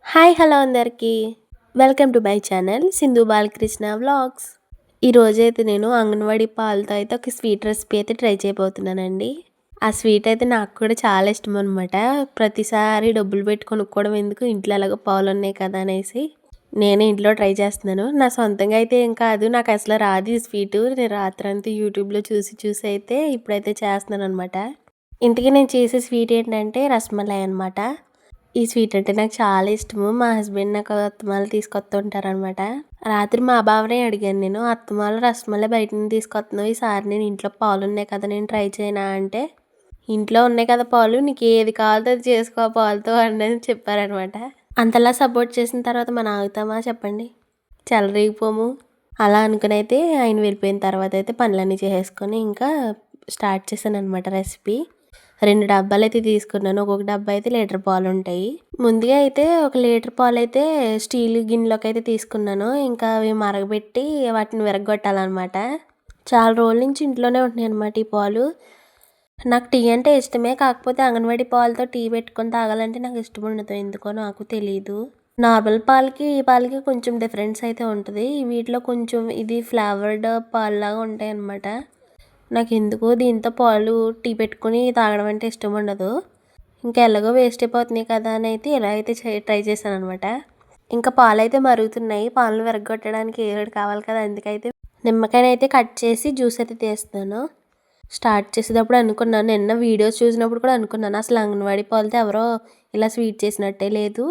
Hi hello అందరికీ welcome to my channel Sindhu Balakrishna vlogs. ఈరోజైతే నేను అంగన్వాడీ పాలతో అయితే ఒక స్వీట్ రెసిపీ అయితే ట్రై చేయబోతున్నానండి. ఆ స్వీట్ అయితే నాకు కూడా చాలా ఇష్టం అనమాట. ప్రతిసారి డబ్బులు పెట్టి కొనుక్కోవడం ఎందుకు, ఇంట్లో ఎలాగో పాలు ఉన్నాయి కదా అనేసి నేనే ఇంట్లో ట్రై చేస్తున్నాను. నా సొంతంగా అయితే ఏం కాదు, నాకు అసలు రాదు ఈ స్వీటు. నేను రాత్రంతా యూట్యూబ్లో చూసి చూసి అయితే ఇప్పుడైతే చేస్తున్నాను అనమాట. ఇంతకీ నేను చేసే స్వీట్ ఏంటంటే రసమలై అనమాట. ఈ స్వీట్ అంటే నాకు చాలా ఇష్టము. మా హస్బెండ్ నాకు అత్తమాలు తీసుకొస్తుంటారనమాట. రాత్రి మా బావనే అడిగాను నేను, అత్తమాలు రసమలై బయట నుంచి తీసుకొస్తున్నావు, ఈసారి నేను ఇంట్లో పాలు ఉన్నాయి కదా నేను ట్రై చేయనా అంటే, ఇంట్లో ఉన్నాయి కదా పాలు, నీకు ఏది కావాలో అది చేసుకో పాలతో అని చెప్పారనమాట. అంతలా సపోర్ట్ చేసిన తర్వాత మనం ఆగుతామా చెప్పండి, చెలరేగిపోము. అలా అనుకుని అయితే ఆయన వెళ్ళిపోయిన తర్వాత అయితే పనులన్నీ చేసేసుకొని ఇంకా స్టార్ట్ చేశాను అనమాట రెసిపీ. 2 డబ్బాలు అయితే తీసుకున్నాను. ఒక్కొక్క డబ్బా అయితే లీటర్ పాలు ఉంటాయి. ముందుగా అయితే 1 లీటర్ పాలు అయితే స్టీల్ గిన్నెలోకి అయితే తీసుకున్నాను. ఇంకా అవి మరగబెట్టి వాటిని విరగొట్టాలన్నమాట. చాలా రోజుల నుంచి ఇంట్లోనే ఉంటున్నాయి అనమాట ఈ పాలు. నాకు టీ అంటే ఇష్టమే, కాకపోతే అంగన్వాడీ పాలతో టీ పెట్టుకొని తాగాలంటే నాకు ఇష్టం ఉండదు, ఎందుకో నాకు తెలియదు. నార్మల్ పాలకి ఈ పాలకి కొంచెం డిఫరెన్స్ అయితే ఉంటుంది. వీటిలో కొంచెం ఇది ఫ్లేవర్డ్ పాలులాగా ఉంటాయి అన్నమాట. నాకు ఎందుకో దీంతో పాలు టీ పెట్టుకొని తాగడం అంటే ఇష్టం ఉండదు. ఇంకా ఎలాగో వేస్ట్ అయిపోతున్నాయి కదా అని అయితే ఇలా అయితే ట్రై చేశాను అనమాట. ఇంకా పాలు అయితే మరుగుతున్నాయి. పాలను విరగొట్టడానికి ఏడు కావాలి కదా, అందుకైతే నిమ్మకాయని అయితే కట్ చేసి జ్యూస్ అయితే తీస్తున్నాను. స్టార్ట్ చేసేటప్పుడు అనుకున్నాను, నిన్న వీడియోస్ చూసినప్పుడు కూడా అనుకున్నాను, అసలు అంగన్వాడీ పాలతో ఎవరో ఇలా స్వీట్ చేసినట్టే లేదు,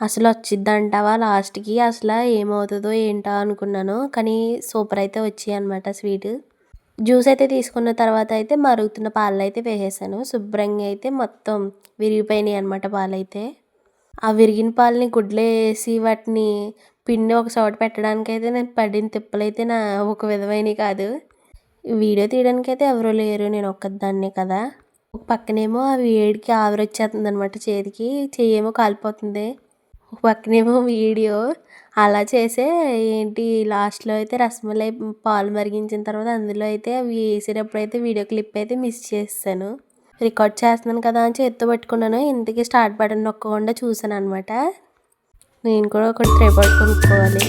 అసలు వచ్చిద్ది అంటావా లాస్ట్కి, అసలు ఏమవుతుందో ఏంటో అనుకున్నాను. కానీ సూపర్ అయితే వచ్చాయి అనమాట స్వీట్. జ్యూస్ అయితే తీసుకున్న తర్వాత అయితే మరుగుతున్న పాలు అయితే వేసేసాను. శుభ్రంగా అయితే మొత్తం విరిగిపోయినాయి అనమాట పాలైతే. ఆ విరిగిన పాలని గుడ్లో వేసి వాటిని పిండి ఒక చోట పెట్టడానికి అయితే నేను పడిన తిప్పలైతే నా ఒక విధమైనవి కాదు. వీడియో తీయడానికి అయితే ఎవరూ లేరు, నేను ఒక్కదాన్నే కదా. ఒక పక్కనేమో ఆ వేడికి ఆవిరి వచ్చేస్తుంది అనమాట, చేతికి చెయ్యేమో కాలిపోతుంది. ఒక పక్కనేమో వీడియో అలా చేసే ఏంటి లాస్ట్లో అయితే రసమలై పాలు మరిగించిన తర్వాత అందులో అయితే అవి వేసేటప్పుడు అయితే వీడియో క్లిప్ అయితే మిస్ చేస్తాను. రికార్డ్ చేస్తున్నాను కదా అని చేత్తో పట్టుకున్నాను, ఇంతకీ స్టార్ట్ బటన్ నొక్కకుండా చూసాను అనమాట. నేను కూడా ఒకటి ట్రైపాడ్ కొనుక్కోవాలి.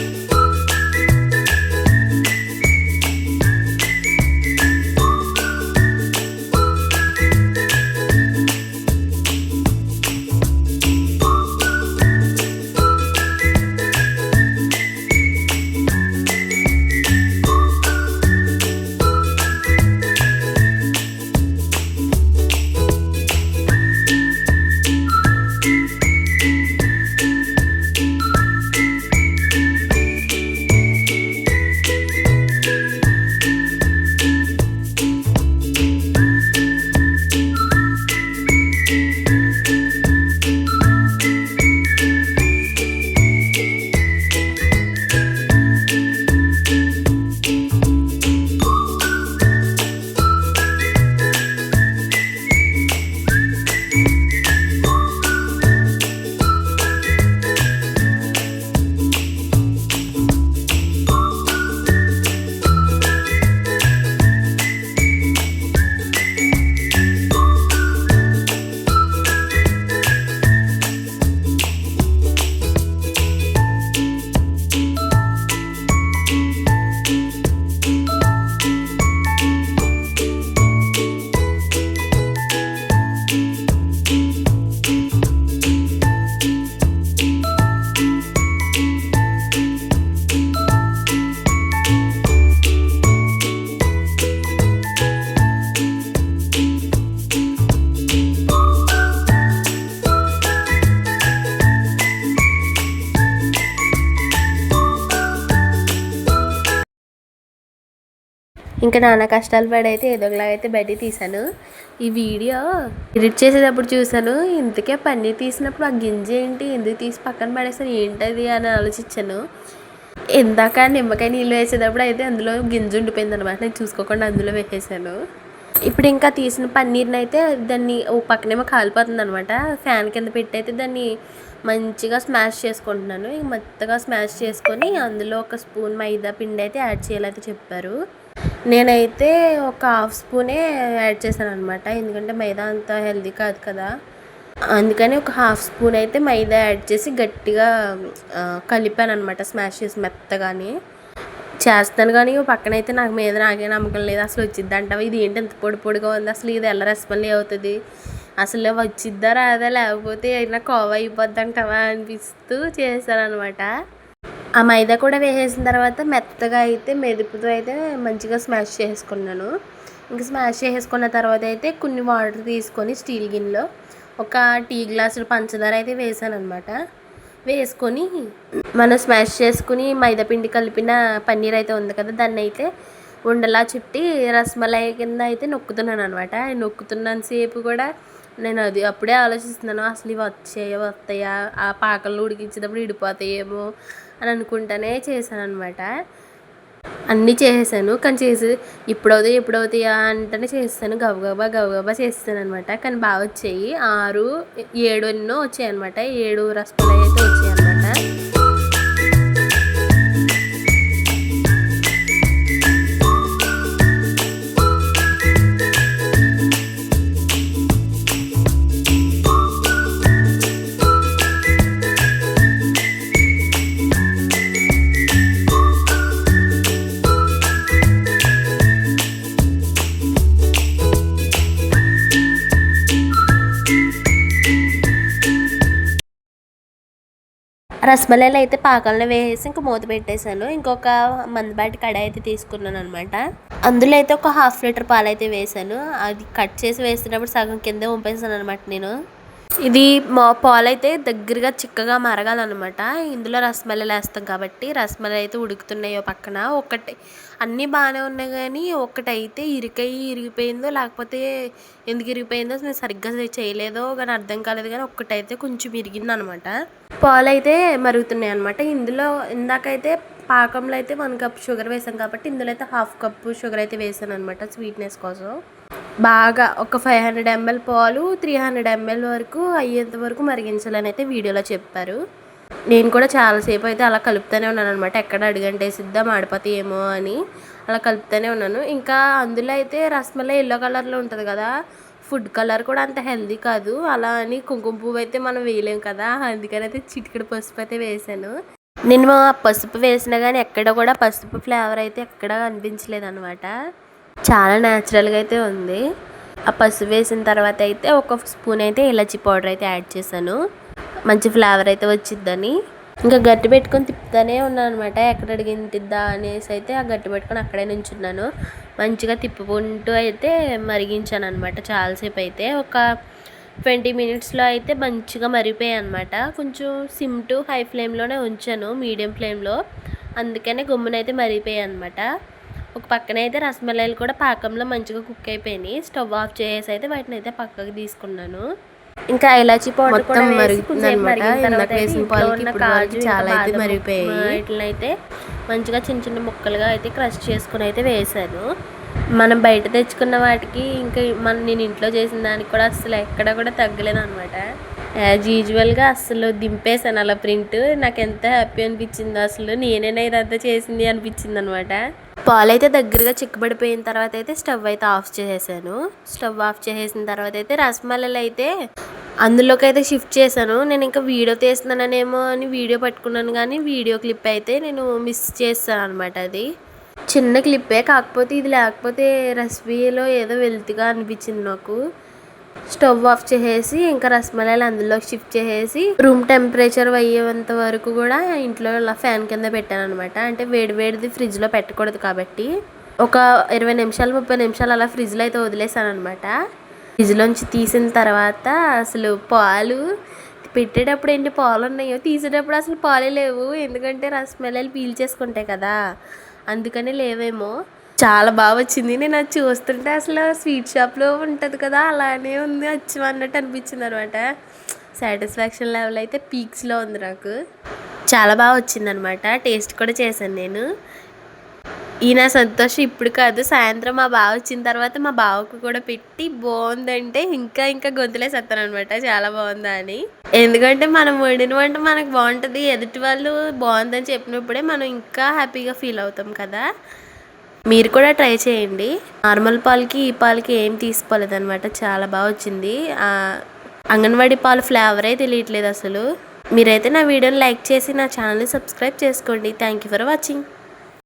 ఇంకా నాన్న కష్టాలు పడైతే ఏదో ఒకలాగైతే బయట తీసాను. ఈ వీడియో ఎడిట్ చేసేటప్పుడు చూసాను, ఇంతకే పన్నీర్ తీసినప్పుడు ఆ గింజ ఏంటి ఎందుకు తీసి పక్కన పడేసాను ఏంటది అని ఆలోచించాను. ఇందాక నిమ్మకాయ నీళ్ళు వేసేటప్పుడు అయితే అందులో గింజ ఉండిపోయింది అనమాట, నేను చూసుకోకుండా అందులో వేసేసాను. ఇప్పుడు ఇంకా తీసిన పన్నీర్ని అయితే దాన్ని ఓ పక్కనేమో కాలిపోతుంది అనమాట, ఫ్యాన్ కింద పెట్టి అయితే దాన్ని మంచిగా స్మాష్ చేసుకుంటున్నాను. మెత్తగా స్మాష్ చేసుకొని అందులో 1 స్పూన్ మైదా పిండి అయితే యాడ్ చేయాలైతే చెప్పారు. నేనైతే ఒక 1/2 స్పూనే యాడ్ చేశాను అనమాట, ఎందుకంటే మైదా అంత హెల్దీ కాదు కదా. అందుకని ఒక హాఫ్ స్పూన్ అయితే మైదా యాడ్ చేసి గట్టిగా కలిపాను అనమాట, స్మాష్ చేసి మెత్తగాని చేస్తాను. కానీ పక్కనైతే నాకు మీద నాకే నమ్మకం లేదు, అసలు వచ్చిద్ది అంటావా, ఇది ఏంటి ఎంత పొడి పొడిగా ఉంది, అసలు ఇది ఎలా రసమల్లీ అవుతుంది, అసలు వచ్చిద్దా రాదా, లేకపోతే అయినా కోవా అయిపోద్ది అంటావా అనిపిస్తూ చేశాను అనమాట. ఆ మైదా కూడా వేసేసిన తర్వాత మెత్తగా అయితే మెదుపుతో అయితే మంచిగా స్మాష్ చేసుకున్నాను. ఇంకా స్మాష్ చేసుకున్న తర్వాత అయితే కొన్ని వాటర్ తీసుకొని స్టీల్ గిన్నెలో ఒక టీ గ్లాసులు పంచదార అయితే వేసాను అనమాట. వేసుకొని మనం స్మాష్ చేసుకుని మైదా పిండి కలిపిన పన్నీర్ అయితే ఉంది కదా, దాన్ని అయితే ఉండలా చుట్టి రసమలై కింద అయితే నొక్కుతున్నాను అనమాట. నొక్కుతున్నంతసేపు కూడా నేను అది అప్పుడే ఆలోచిస్తున్నాను, అసలు ఇవి వస్తాయా, ఆ పాకల్లో ఉడికించేటప్పుడు ఇడిపోతాయేమో అని అనుకుంటానే చేశాను అనమాట. అన్నీ చేసేసాను, కానీ చేసి ఎప్పుడవుతాయా అంటేనే చేస్తాను, గబగబా చేస్తాను అనమాట. కానీ బాగా వచ్చాయి, 6, 7 ఎన్నో వచ్చాయి అనమాట. 7 రసమలై అయితే వచ్చాయి అనమాట. రసమలైలు అయితే పాకంలో వేసేసి ఇంకా మూత పెట్టేశాను. ఇంకొక మందపాటి కడాయి అయితే తీసుకున్నాను అనమాట. అందులో అయితే ఒక 1/2 లీటర్ పాలు అయితే వేసాను. అది కట్ చేసి వేసినప్పుడు సగం కింద వంపేసాను అనమాట నేను. ఇది పాలు అయితే దగ్గరగా చిక్కగా మరగాలన్నమాట. ఇందులో రసమలైలు వేస్తాం కాబట్టి రసమలై అయితే ఉడుకుతున్నాయో పక్కన. ఒకటి అన్నీ బాగానే ఉన్నాయి, కానీ ఒకటైతే ఇరిగిపోయిందో, లేకపోతే ఎందుకు ఇరిగిపోయిందో నేను సరిగ్గా చేయలేదో కానీ అర్థం కాలేదు, కానీ ఒక్కటైతే కొంచెం ఇరిగింది అనమాట. పాలు అయితే మరుగుతున్నాయి అనమాట. ఇందులో ఇందాకైతే పాకంలో అయితే 1 కప్ షుగర్ వేసాం కాబట్టి ఇందులో అయితే 1/2 కప్పు షుగర్ అయితే వేసాను అనమాట స్వీట్నెస్ కోసం. బాగా ఒక 500 ml పాలు 300 ml వరకు అయ్యేంత వరకు మరిగించాలని అయితే వీడియోలో చెప్పారు. నేను కూడా చాలాసేపు అయితే అలా కలుపుతూనే ఉన్నాను అనమాట, ఎక్కడ అడుగంటేసిద్దా మాడిపోతాయేమో అని అలా కలుపుతూనే ఉన్నాను. ఇంకా అందులో అయితే రసమలై ఎల్లో కలర్లో ఉంటుంది కదా, ఫుడ్ కలర్ కూడా అంత హెల్దీ కాదు, అలా అని కుంకుమ పువ్వు అయితే మనం వేయలేం కదా, అందుకని అయితే చిటికెడు పసుపు అయితే వేసాను. నేను ఆ పసుపు వేసినా కానీ ఎక్కడ కూడా పసుపు ఫ్లేవర్ అయితే ఎక్కడ అనిపించలేదు అనమాట, చాలా న్యాచురల్గా అయితే ఉంది. ఆ పసుపు వేసిన తర్వాత అయితే ఒక స్పూన్ అయితే ఇలాచీ పౌడర్ అయితే యాడ్ చేశాను, మంచి ఫ్లేవర్ అయితే వచ్చిద్దని. ఇంకా గట్టి పెట్టుకొని తిప్పుతూనే ఉన్నాను అనమాట, ఎక్కడ అడిగింటిద్దా అనేసి అయితే ఆ గట్టి పెట్టుకొని అక్కడే నుంచున్నాను. మంచిగా తిప్పుకుంటూ అయితే మరిగించాను అనమాట చాలాసేపు అయితే. ఒక 20 మినిట్స్లో అయితే మంచిగా మరిగిపోయాయి అనమాట. కొంచెం సిమ్ టు హై ఫ్లేమ్లోనే ఉంచాను, మీడియం ఫ్లేమ్లో, అందుకనే గమ్మునైతే మరిగిపోయాయి అనమాట. ఒక పక్కన అయితే రసమలైలు కూడా పాకంలో మంచిగా కుక్ అయిపోయినాయి. స్టవ్ ఆఫ్ చేసి అయితే వాటిని అయితే పక్కకు తీసుకున్నాను. ఇంకా ఇలాచీ పౌడర్ కూడా అయితే మంచిగా చిన్న చిన్న ముక్కలుగా అయితే క్రష్ చేసుకుని అయితే వేసాను. మనం బయట తెచ్చుకున్న వాటికి ఇంకా నేను ఇంట్లో చేసిన దానికి కూడా అసలు ఎక్కడ కూడా తగ్గలేదు అనమాట. యాజ్ యూజువల్గా అసలు దింపేసాను అలా ప్రింట్. నాకు ఎంత హ్యాపీ అనిపించిందో, అసలు నేనైనా ఇదంతా చేసింది అనిపించింది అనమాట. పాలు అయితే దగ్గరగా చిక్కబడిపోయిన తర్వాత అయితే స్టవ్ అయితే ఆఫ్ చేసేసాను. స్టవ్ ఆఫ్ చేసేసిన తర్వాత అయితే రసమలైలు అయితే అందులోకి అయితే షిఫ్ట్ చేశాను. నేను ఇంకా వీడియో తీస్తున్నానేమో అని వీడియో పట్టుకున్నాను, కానీ వీడియో క్లిప్ అయితే నేను మిస్ చేస్తాను అనమాట. అది చిన్న క్లిప్పే, కాకపోతే ఇది లేకపోతే రెసిపీలో ఏదో వెల్తిగా అనిపించింది నాకు. స్టవ్ ఆఫ్ చేసేసి ఇంకా రసమలైలు అందులోకి షిఫ్ట్ చేసేసి రూమ్ టెంపరేచర్ అయ్యేంత వరకు కూడా ఇంట్లో ఇలా ఫ్యాన్ కింద పెట్టాను అనమాట. అంటే వేడిది ఫ్రిడ్జ్లో పెట్టకూడదు కాబట్టి ఒక 20 నిమిషాలు 30 నిమిషాలు అలా ఫ్రిడ్జ్లో అయితే వదిలేసాను అనమాట. ఫ్రిడ్జ్లోంచి తీసిన తర్వాత అసలు పాలు పెట్టేటప్పుడు ఏంటి పాలు ఉన్నాయో, తీసేటప్పుడు అసలు పాలే లేవు, ఎందుకంటే రసమలైలు పీల్చేసుకుంటాయి కదా, అందుకనే లేవేమో. చాలా బాగా వచ్చింది. నేను అది చూస్తుంటే అసలు స్వీట్ షాప్లో ఉంటుంది కదా అలానే ఉంది, వచ్చి అన్నట్టు అనిపించింది అనమాట. సాటిస్ఫాక్షన్ లెవెల్ అయితే పీక్స్లో ఉంది నాకు. చాలా బాగా వచ్చిందనమాట. టేస్ట్ కూడా చేశాను నేను. ఈ నా సంతోషం ఇప్పుడు కాదు, సాయంత్రం మా బావ వచ్చిన తర్వాత మా బావకు కూడా పెట్టి బాగుందంటే ఇంకా గొంతులేసేస్తాను అనమాట, చాలా బాగుందా అని. ఎందుకంటే మనం వండిన వంట మనకు బాగుంటుంది, ఎదుటి వాళ్ళు బాగుందని చెప్పినప్పుడే మనం ఇంకా హ్యాపీగా ఫీల్ అవుతాం కదా. మీరు కూడా ట్రై చేయండి. నార్మల్ పాలకి ఈ పాలకి ఏం తీసుకోలేదు అనమాట, చాలా బాగా వచ్చింది. అంగన్వాడీ పాలు ఫ్లేవరే తెలియట్లేదు అసలు. మీరైతే నా వీడియోని లైక్ చేసి నా ఛానల్ని సబ్స్క్రైబ్ చేసుకోండి. Thank you for watching.